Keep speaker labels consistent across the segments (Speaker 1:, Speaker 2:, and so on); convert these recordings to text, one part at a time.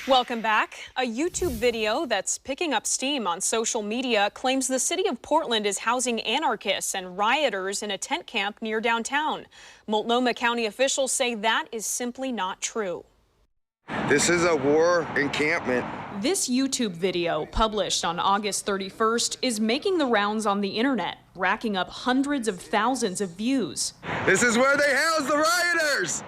Speaker 1: Welcome back. A YouTube video that's picking up steam on social media claims the city of Portland is housing anarchists and rioters in a tent camp near downtown. Multnomah County officials say that is simply not true.
Speaker 2: This is a war encampment.
Speaker 1: This YouTube video, published on August 31st, is making the rounds on the internet, racking up hundreds of thousands of views.
Speaker 2: This is where they house the rioters!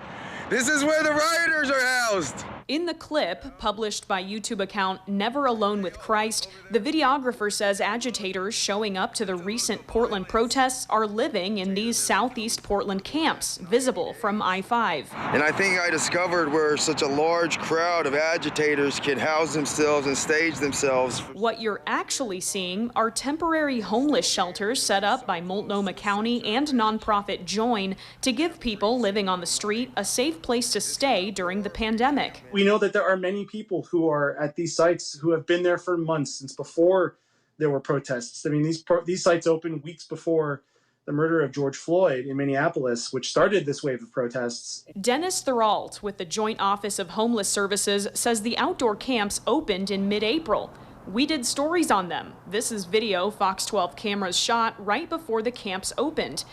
Speaker 2: This is where the rioters are housed!
Speaker 1: In the clip, published by YouTube account Never Alone with Christ, the videographer says agitators showing up to the recent Portland protests are living in these southeast Portland camps, visible from I-5.
Speaker 2: And I think I discovered where such a large crowd of agitators can house themselves and stage themselves.
Speaker 1: What you're actually seeing are temporary homeless shelters set up by Multnomah County and nonprofit Join to give people living on the street a safe place to stay during the pandemic.
Speaker 3: We know that there are many people who are at these sites who have been there for months, since before there were protests. I mean, these sites opened weeks before the murder of George Floyd in Minneapolis, which started this wave of protests.
Speaker 1: Dennis Thuralt with the Joint Office of Homeless Services says the outdoor camps opened in mid-April. We did stories on them. This is video Fox 12 cameras shot right before the camps opened.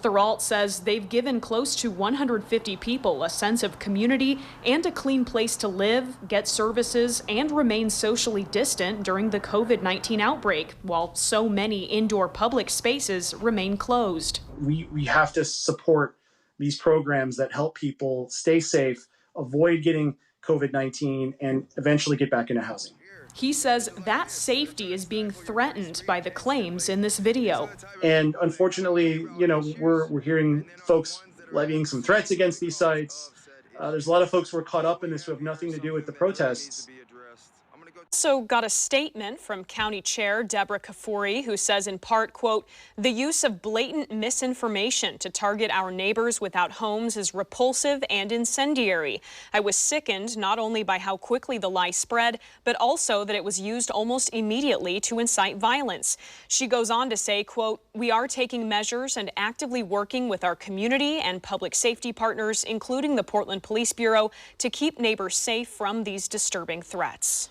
Speaker 1: Thuralt says they've given close to 150 people a sense of community and a clean place to live, get services, and remain socially distant during the COVID-19 outbreak, while so many indoor public spaces remain closed.
Speaker 3: We have to support these programs that help people stay safe, avoid getting COVID-19, and eventually get back into housing.
Speaker 1: He says that safety is being threatened by the claims in this video.
Speaker 3: And unfortunately, you know, we're hearing folks levying some threats against these sites. There's a lot of folks who are caught up in this who have nothing to do with the protests.
Speaker 1: Also got a statement from County Chair Deborah Kafuri, who says in part, quote, "The use of blatant misinformation to target our neighbors without homes is repulsive and incendiary. I was sickened not only by how quickly the lie spread, but also that it was used almost immediately to incite violence." She goes on to say, quote, "We are taking measures and actively working with our community and public safety partners, including the Portland Police Bureau, to keep neighbors safe from these disturbing threats."